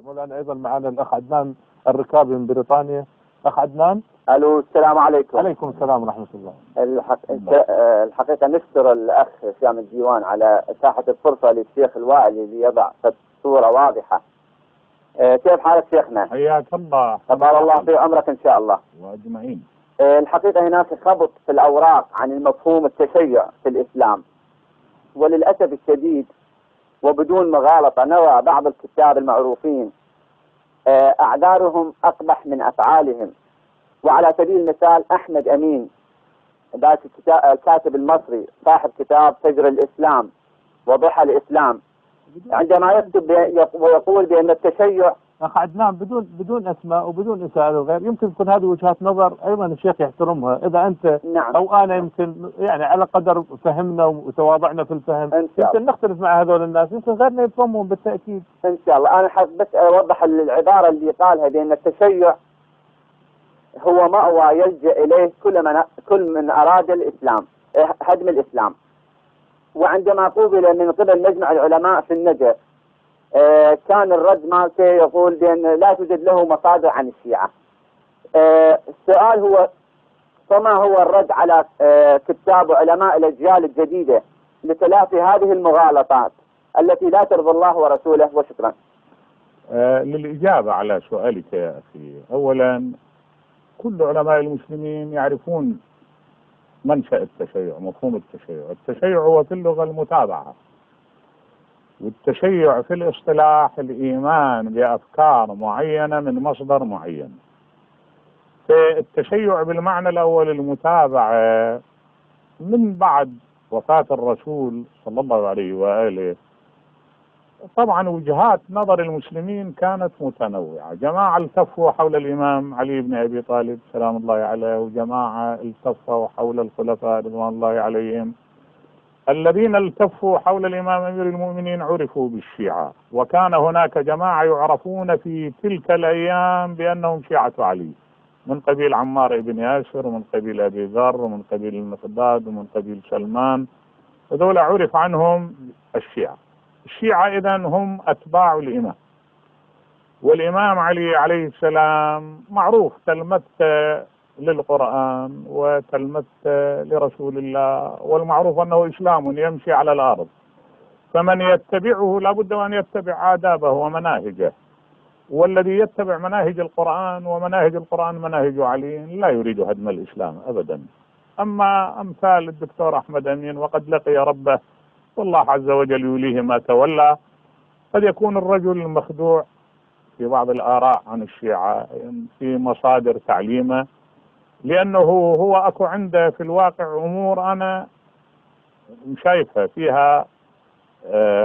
مولانا ايضا معنا الاخ عدنان الركابي من بريطانيا. اخ عدنان. الو، السلام عليكم. عليكم السلام ورحمه الله. الحقيقه نشكر الاخ هشام الديوان على اتاحه الفرصه للشيخ الوائلي ليضع صوره واضحه. كيف حالك شيخنا؟ حياك الله. طال الله في عمرك ان شاء الله. واجمعين. الحقيقه هناك خبط في الاوراق عن المفهوم التشيع في الاسلام، وللاسف الشديد وبدون مغالطه نرى بعض الكتاب المعروفين اعذارهم اقبح من افعالهم. وعلى سبيل المثال احمد امين ذاك الكاتب المصري صاحب كتاب فجر الاسلام وضحى الاسلام، عندما يكتب ويقول بان التشيع. اخ عدنان بدون اسماء وبدون اساءه للغير، يمكن تكون هذه وجهات نظر ايضا الشيخ يحترمها، اذا انت نعم. او انا يمكن يعني على قدر فهمنا وتواضعنا في الفهم يمكن نختلف مع هذول الناس، يمكن غيرنا يفهمهم بالتاكيد. ان شاء الله. انا حاب بس اوضح العباره اللي قالها بان التشيع هو مأوى يلجأ اليه كل من اراد الاسلام، هدم الاسلام. وعندما قوبل من قبل مجمع العلماء في النجف كان الرد مالته يقول بأن لا توجد له مصادر عن الشيعة. السؤال هو فما هو الرد على كتاب علماء الأجيال الجديدة لتلافي هذه المغالطات التي لا ترضي الله ورسوله؟ وشكرا. للإجابة على سؤالك يا أخي، أولا كل علماء المسلمين يعرفون منشأ التشيع، مفهوم التشيع. التشيع هو في اللغة المتابعة، والتشيع في الاصطلاح الإيمان بأفكار معينة من مصدر معين. فالتشيع بالمعنى الأول المتابعة من بعد وفاة الرسول صلى الله عليه وآله. طبعا وجهات نظر المسلمين كانت متنوعة، جماعة التفوا حول الإمام علي بن أبي طالب سلام الله عليه، وجماعة التفوا حول الخلفاء رضوان الله عليهم. الذين التفوا حول الإمام أمير المؤمنين عرفوا بالشيعة، وكان هناك جماعة يعرفون في تلك الأيام بأنهم شيعة علي، من قبيل عمار بن ياسر ومن قبيل أبي ذر ومن قبيل المقداد ومن قبيل سلمان، هذول عرف عنهم الشيعة. الشيعة إذن هم أتباع الإمام، والإمام علي عليه السلام معروف تلمذته للقرآن وتلمذته لرسول الله، والمعروف أنه إسلام يمشي على الأرض، فمن يتبعه لابد أن يتبع آدابه ومناهجه. والذي يتبع مناهج القرآن ومناهج القرآن مناهج علي لا يريد هدم الإسلام أبدا. أما أمثال الدكتور أحمد أمين وقد لقي ربه والله عز وجل يوليه ما تولى، قد يكون الرجل المخدوع في بعض الآراء عن الشيعة في مصادر تعليمه، لأنه هو أكو عنده في الواقع أمور أنا شايفها فيها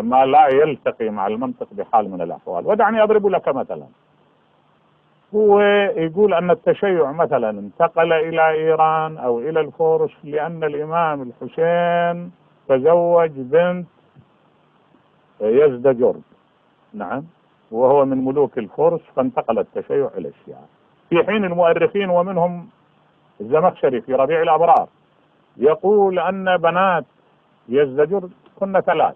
ما لا يلتقي مع المنطق بحال من الأحوال. ودعني أضرب لك مثلا. هو يقول أن التشيع مثلا انتقل إلى إيران أو إلى الفرس لأن الإمام الحسين تزوج بنت يزدجرد، نعم، وهو من ملوك الفرس، فانتقل التشيع إلى الشيعة. في حين المؤرخين ومنهم الزمخشري في ربيع الأبرار يقول أن بنات يزدجرد كن 3،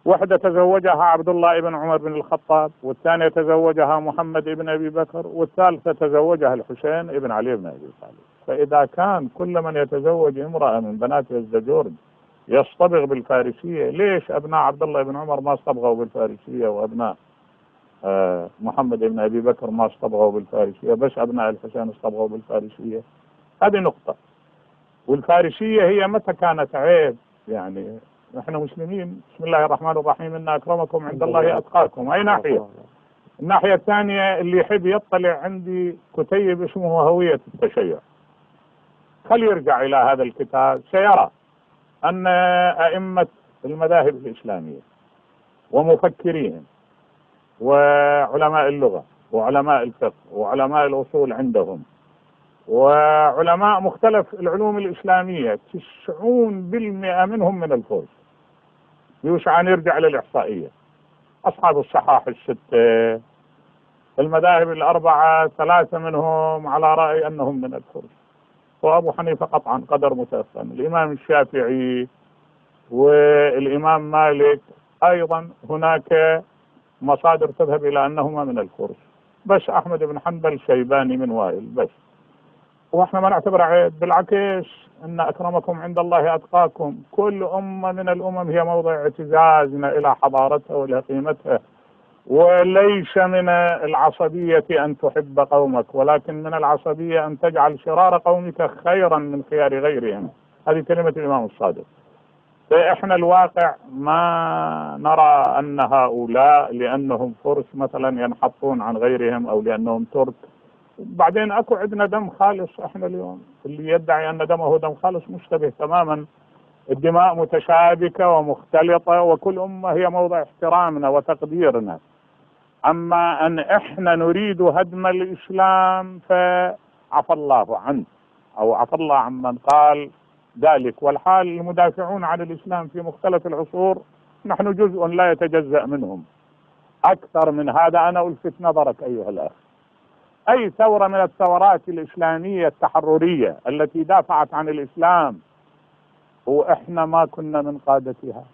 واحدة تزوجها عبد الله بن عمر بن الخطاب، والثانية تزوجها محمد بن أبي بكر، والثالثة تزوجها الحسين بن علي بن أبي طالب. فإذا كان كل من يتزوج امرأة من بنات يزدجرد يصطبغ بالفارسية، ليش أبناء عبد الله بن عمر ما اصطبغوا بالفارسية، وأبناء محمد بن أبي بكر ما اصطبغوا بالفارسية، بس أبناء الحسين اصطبغوا بالفارسية؟ هذه نقطة. والفارسية هي متى كانت عيب؟ يعني نحن مسلمين، بسم الله الرحمن الرحيم، إن أكرمكم عند الله أتقاكم. أي ناحية؟ الناحية الثانية اللي يحب يطلع عندي كتيب اسمه هوية التشيع، خل يرجع إلى هذا الكتاب سيرى أن أئمة المذاهب الإسلامية ومفكرين وعلماء اللغة وعلماء الفقه وعلماء الأصول عندهم وعلماء مختلف العلوم الإسلامية 90% منهم من الفرس. يوشع أن يرجع للإحصائية. أصحاب الصحاح 6، المذاهب 4 3 منهم على رأي أنهم من الفرس، وأبو حنيفة قطعا قدر متأثر، الإمام الشافعي والإمام مالك أيضا. هناك مصادر تذهب إلى أنهما من الفرس، بس أحمد بن حنبل شيباني من وائل بس. وإحنا ما نعتبر عيب، بالعكس أن أكرمكم عند الله أتقاكم. كل أمة من الأمم هي موضع اعتزازنا إلى حضارتها وإلى قيمتها، وليس من العصبية أن تحب قومك، ولكن من العصبية أن تجعل شرار قومك خيرا من خيار غيرهم. هذه كلمة الإمام الصادق. فإحنا الواقع ما نرى أن هؤلاء لأنهم فرس مثلا ينحطون عن غيرهم أو لأنهم ترك. بعدين أكو عندنا دم خالص. إحنا اليوم اللي يدعي أن دمه دم خالص مشتبه تماما. الدماء متشابكة ومختلطة، وكل أمة هي موضع احترامنا وتقديرنا. أما أن إحنا نريد هدم الإسلام فعفى الله عنه، أو عفى الله عمن قال ذلك. والحال المدافعون عن الإسلام في مختلف العصور نحن جزء لا يتجزأ منهم. أكثر من هذا أنا ألفت نظرك أيها الأخ، أي ثورة من الثورات الإسلامية التحررية التي دافعت عن الإسلام وإحنا ما كنا من قادتها.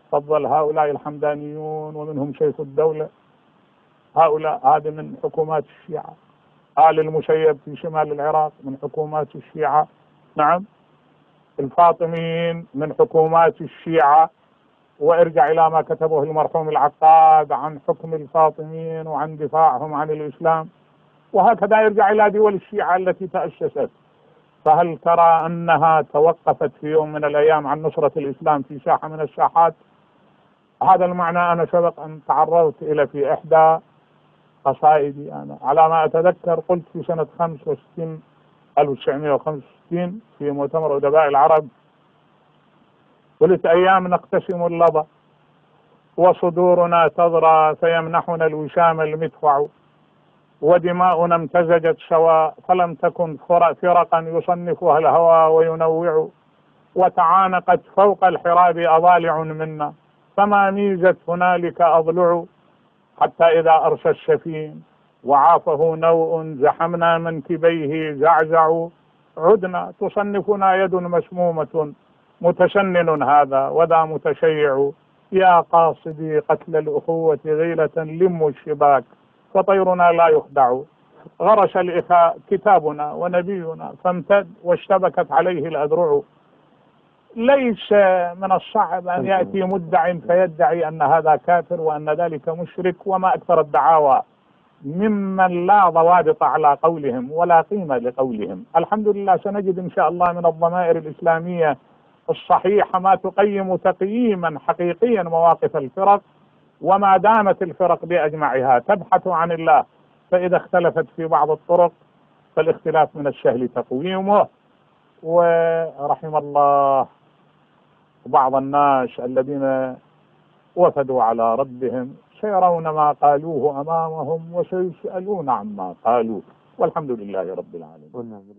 تفضل هؤلاء الحمدانيون ومنهم شيخ الدولة، هؤلاء هذا من حكومات الشيعة. آل المشيب في شمال العراق من حكومات الشيعة. نعم، الفاطميين من حكومات الشيعة. وارجع إلى ما كتبه المرحوم العقاد عن حكم الفاطميين وعن دفاعهم عن الإسلام، وهكذا يرجع إلى دول الشيعة التي تأسست. فهل ترى أنها توقفت في يوم من الأيام عن نصرة الإسلام في ساحة من الساحات؟ هذا المعنى أنا سبق أن تعرضت إلى في إحدى قصائدي. أنا على ما أتذكر قلت في سنة 1965 في مؤتمر أدباء العرب، قلت: أيام نقتسم اللظى وصدورنا تضرى فيمنحنا الوشام المدفع، ودماؤنا امتزجت سواء فلم تكن فرقا يصنفها الهوى وينوع، وتعانقت فوق الحراب أضالع منا فما ميزت هنالك أضلع، حتى إذا أرسى السفين وعافه نوء زحمنا منكبيه زعزع، عدنا تصنفنا يد مسمومة متسنن هذا وذا متشيع، يا قاصدي قتل الأخوة غيلة لموا الشباك فطيرنا لا يخدع، غرس الإخاء كتابنا ونبينا فامتد واشتبكت عليه الأذرع. ليس من الصعب أن يأتي مدع فيدعي أن هذا كافر وأن ذلك مشرك، وما أكثر الدعاوى ممن لا ضوابط على قولهم ولا قيمة لقولهم. الحمد لله سنجد إن شاء الله من الضمائر الإسلامية الصحيحة ما تقيم تقييما حقيقيا مواقف الفرق، وما دامت الفرق بأجمعها تبحث عن الله، فإذا اختلفت في بعض الطرق فالاختلاف من السهل تقويمه. ورحم الله بعض الناس الذين وفدوا على ربهم سيرون ما قالوه أمامهم وسيسألون عما قالوا، والحمد لله رب العالمين.